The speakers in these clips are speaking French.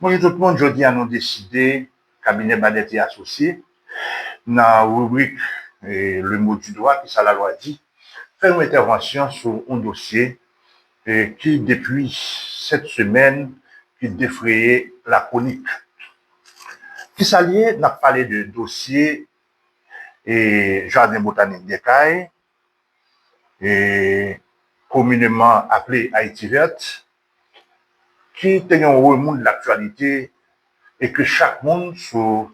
Bonjour tout le monde, jeudi nous décidé, cabinet Badet et associé, dans la rubrique Le mot du droit, qui ça la loi dit, faire une intervention sur un dossier qui, depuis cette semaine, qui défrayait la chronique. Qui s'alliait, n'a parlé de dossier et jardin botanique des Cailles, et communément appelé Haïti verte, qui était un remous de l'actualité et que chaque monde sur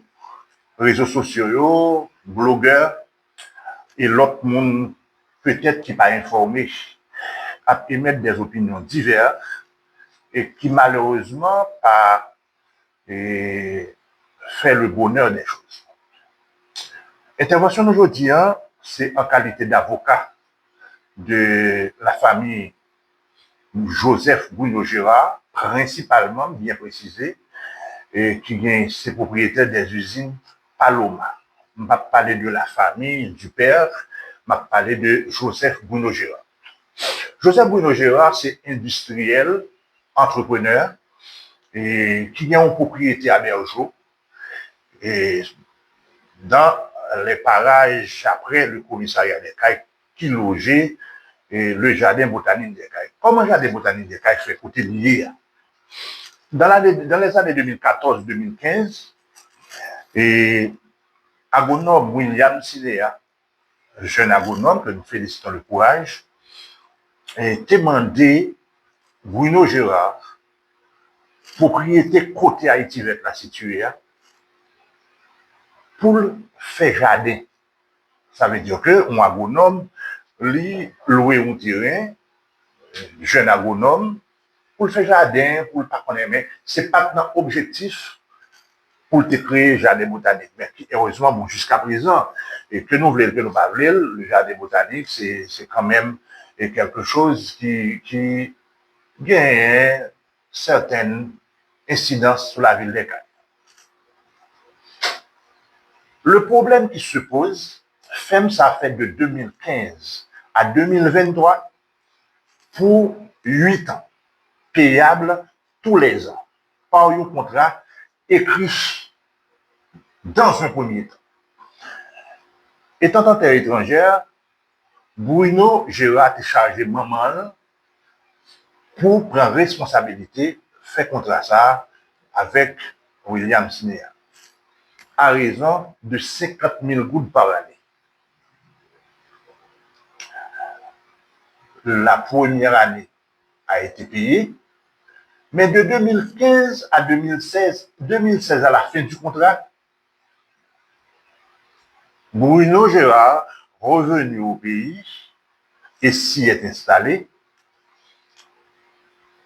réseaux sociaux, blogueurs et l'autre monde peut-être qui pas informé à émettre des opinions diverses et qui malheureusement pas fait le bonheur des choses. Intervention d'aujourd'hui, c'est en qualité d'avocat de la famille Joseph Bruno-Gérard, principalement, bien précisé, et qui est ses propriétaires des usines Paloma. Je vais parler de la famille, du père, je vais parler de Joseph Bruno-Gérard. Joseph Bruno-Gérard, c'est industriel, entrepreneur, et qui a une propriété à Bergeau, et dans les parages après le commissariat des Cailles, qui logeait le jardin botanique des Cailles. Comment le jardin botanique des Cailles fait côté lié? Dans les années 2014-2015, et agronome William Sinéa, jeune agronome que nous félicitons le courage, a demandé Bruno Gérard, propriété côté Haïti avec la située, pour faire jardin. Ça veut dire que un agronome lui louer un terrain, jeune agronome, pour faire jardin, pour pas connaître, mais c'est pas un objectif pour te créer jardin botanique. Mais heureusement, bon, jusqu'à présent, et que nous voulons, que nous pas voulons, le jardin botanique, c'est quand même quelque chose qui a certaines incidences sur la ville des Cailles. Le problème qui se pose, FEM, ça fait de 2015 à 2023 pour 8 ans, payable tous les ans, par un contrat écrit dans un premier temps. Étant en terre étrangère, Bruno Gérard est chargé maman pour prendre responsabilité, faire contrat ça avec William Sinéa, à raison de 50 000 gouttes par année. La première année a été payée, mais de 2015 à 2016 à la fin du contrat, Bruno Gérard, revenu au pays et s'y est installé,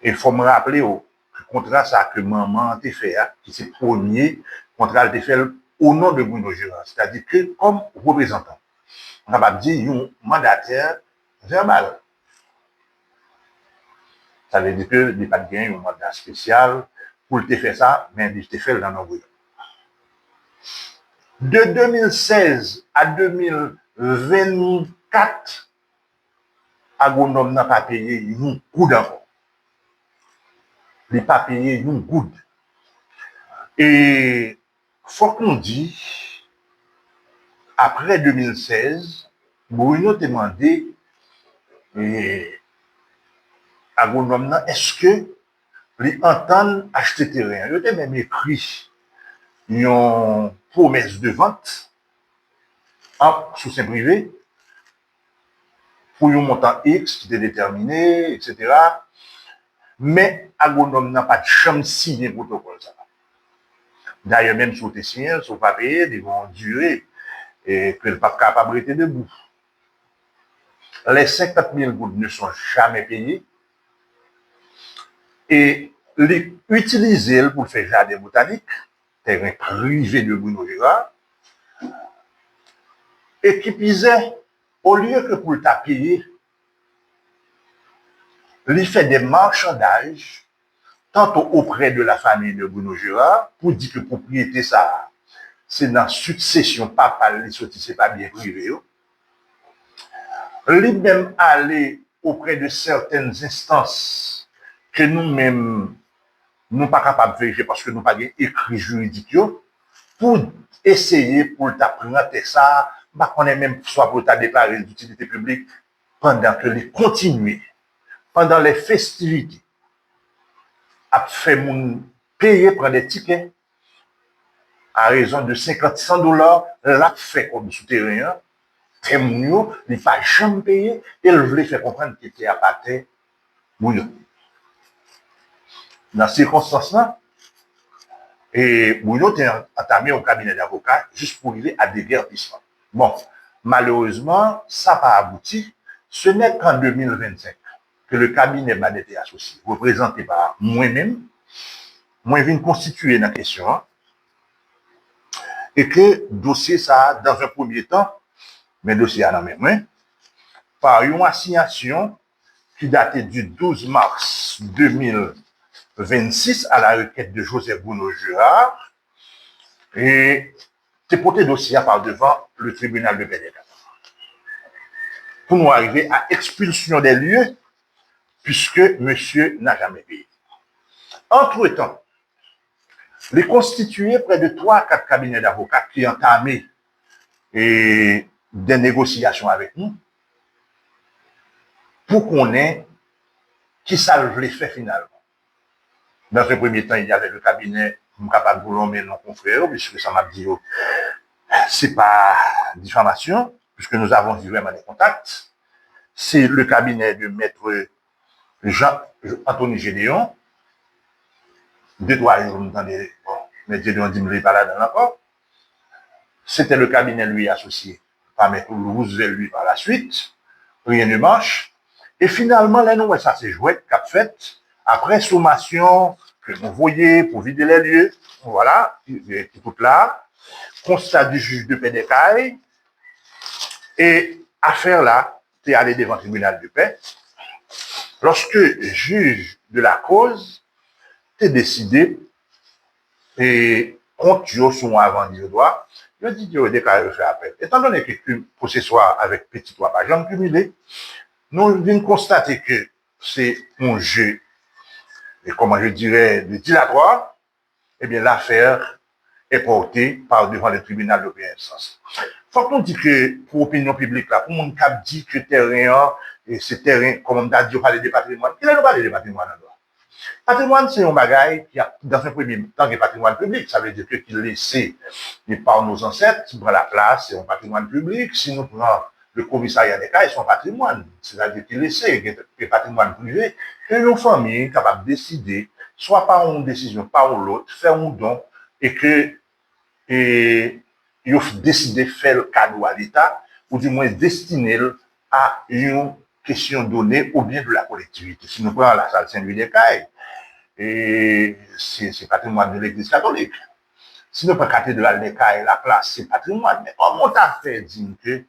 il faut me rappeler que le contrat ça que maman a fait, qui c'est le premier contrat a été fait au nom de Bruno Gérard, c'est-à-dire que comme représentant, on va dire un mandataire verbal. Ça veut dire que il pas de gain un mandat spécial pour te faire ça, mais il te fait dans nos de 2016 à 2024, agronome n'a pas payé une coup d'enfant. Il n'a pas payé une goutte. Et faut qu'on dise, après 2016, Bruno a demandé agronome, est-ce que les entendent acheter terrain? Il a même écrit une promesse de vente sous sein privé pour un montant X qui était déterminé, etc. Mais agronome n'a pas de chambre signé protocole. D'ailleurs, même si vous êtes signé, si vous ne pas payé, ils vont durer et que le pas capable de rester debout. Les 50 000 gouttes ne sont jamais payées et les utiliser pour faire jardin botanique, terrain privé de Bruno Gérard, et qui pisait, au lieu que pour le payer, il fait des marchandages, tantôt auprès de la famille de Bruno Gérard, pour dire que propriété ça, c'est dans succession, papa, c'est pas bien privé. Lui-même aller auprès de certaines instances que nous-mêmes nous pas capables de vérifier parce que nous pas écrit juridique pour essayer pour t'apprendre ça, bah qu'on est même soit pour ta déclarer d'utilité publique pendant que les continuer pendant les festivités a fait mon payer prendre des tickets à raison de 50-100 $, l'a fait comme souterrain, fait mon il pas jamais payé, et il voulait faire comprendre qu'il était à partir bouillon. Dans ces circonstances-là, et Bouillon était entamé au cabinet d'avocat juste pour arriver à déguerpissement. Bon, malheureusement, ça n'a pas abouti. Ce n'est qu'en 2025 que le cabinet m'a été associé, représenté par moi-même, moi je viens constituer la question, et que le dossier, ça, dans un premier temps, mais dossier à la même, par une assignation qui datait du 12 mars 2026 à la requête de Joseph Bruno-Gérard, et c'est porté dossier par devant le tribunal de PDK. Pour nous arriver à expulsion des lieux, puisque monsieur n'a jamais payé. Entre-temps, les constitués près de 3 à 4 cabinets d'avocats qui entamaient des négociations avec nous pour qu'on ait qui salve les faits finalement. Dans un premier temps, il y avait le cabinet capable de nommer nos confrères, puisque ça m'a dit c'est pas diffamation, puisque nous avons eu vraiment des contacts. C'est le cabinet de maître Jean-Anthony Gédéon. 2-3 jours, vous entendez, bon, mais Gédéon dit, me pas là dans l'accord. C'était le cabinet, lui, associé par maître Roosevelt, lui, par la suite. Rien ne marche. Et finalement, là, nous, ça s'est joué, cap fait. Après sommation que vous voyez pour vider les lieux, voilà, tout là. Constat du juge de paix des Cailles. Et affaire là, tu es allé devant le tribunal de paix. Lorsque juge de la cause, tu es décidé, et compte son avant du droit, je dis que déclaré fait appel. Étant donné que le processoire avec petit 3 pages, j'en cumulé, nous venons constater que c'est un jeu, et comment je dirais, de dilatoire, eh bien, l'affaire est portée par devant le tribunal de première instance. Faut qu'on dise que, pour l'opinion publique, là, pour mon cap dit que terrain, et ce terrain, comme on a dit, on parle de patrimoine, il a parlé de patrimoine en droit. Patrimoine, c'est un bagage qui a, dans un premier temps, un patrimoine public. Ça veut dire que qu'il laissé par nos ancêtres, qui prend la place, c'est un patrimoine public. Si nous prenons le commissariat des cas, c'est un patrimoine. C'est-à-dire qu'il laissé un patrimoine privé. Et nos familles capables de décider, soit par une décision, par ou l'autre, faire un don, et que, ils ont décidé de faire le cadeau à l'État, ou du moins destiné à une question donnée au bien de la collectivité. Si nous prenons la salle Saint-Louis des Cailles, et c'est patrimoine de l'Église catholique. Si nous prenons la cathédrale des Cailles, la place, c'est patrimoine. Mais comment t'as fait dire que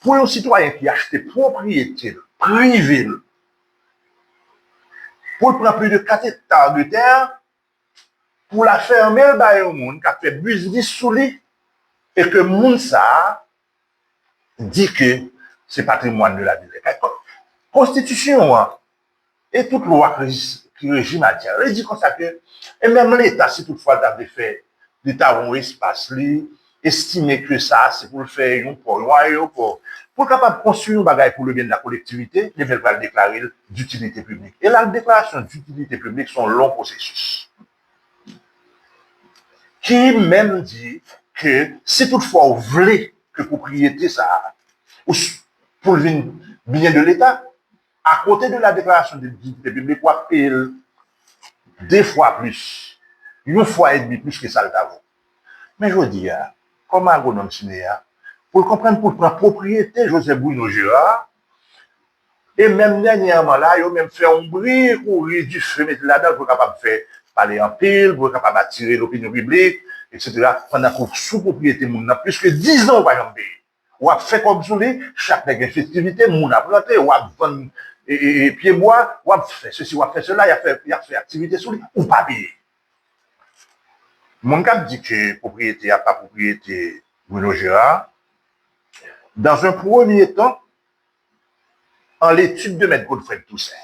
pour un citoyen qui achète propriété privée, pour prendre plus de 4 hectares de terre, pour la fermer au monde, qui a fait business sous lui, et que moun ça dit que c'est patrimoine de la ville. Constitution et toute loi qui régit matière, elle dit comme ça que, et même l'État, si toutefois l'État fait, l'État a un espace, estimer que ça, c'est pour le faire, pour capable de construire un bagage pour le bien de la collectivité, il va le déclarer d'utilité publique. Et la déclaration d'utilité publique sont un long processus. Qui même dit que si toutefois vous voulez que propriété ça, ou pour le bien de l'État, à côté de la déclaration d'utilité publique, on paye 2 fois plus, 1 fois et demi plus que ça le vaut. Mais je dis, comme agronome cinéa, pour comprendre pour la propriété Joseph Bruno-Gérard, et même dernièrement là, ils ont même fait un bruit pour du feu, mettre là-dedans, pour capable de faire parler en pile, pour capable d'attirer l'opinion publique, etc. Pendant qu'on sous-propriété, moun a plus que 10 ans, par exemple, ou a fait comme souli, chaque festivité, moun a planté, ou a vendu, et pied bois, ou a fait ceci, ou a fait cela, il a fait activité souli, ou pas payé. Mon cap dit que propriété a pas propriété Bruno Gérard. Dans un premier temps, en l'étude de M. Godfrey Toussaint,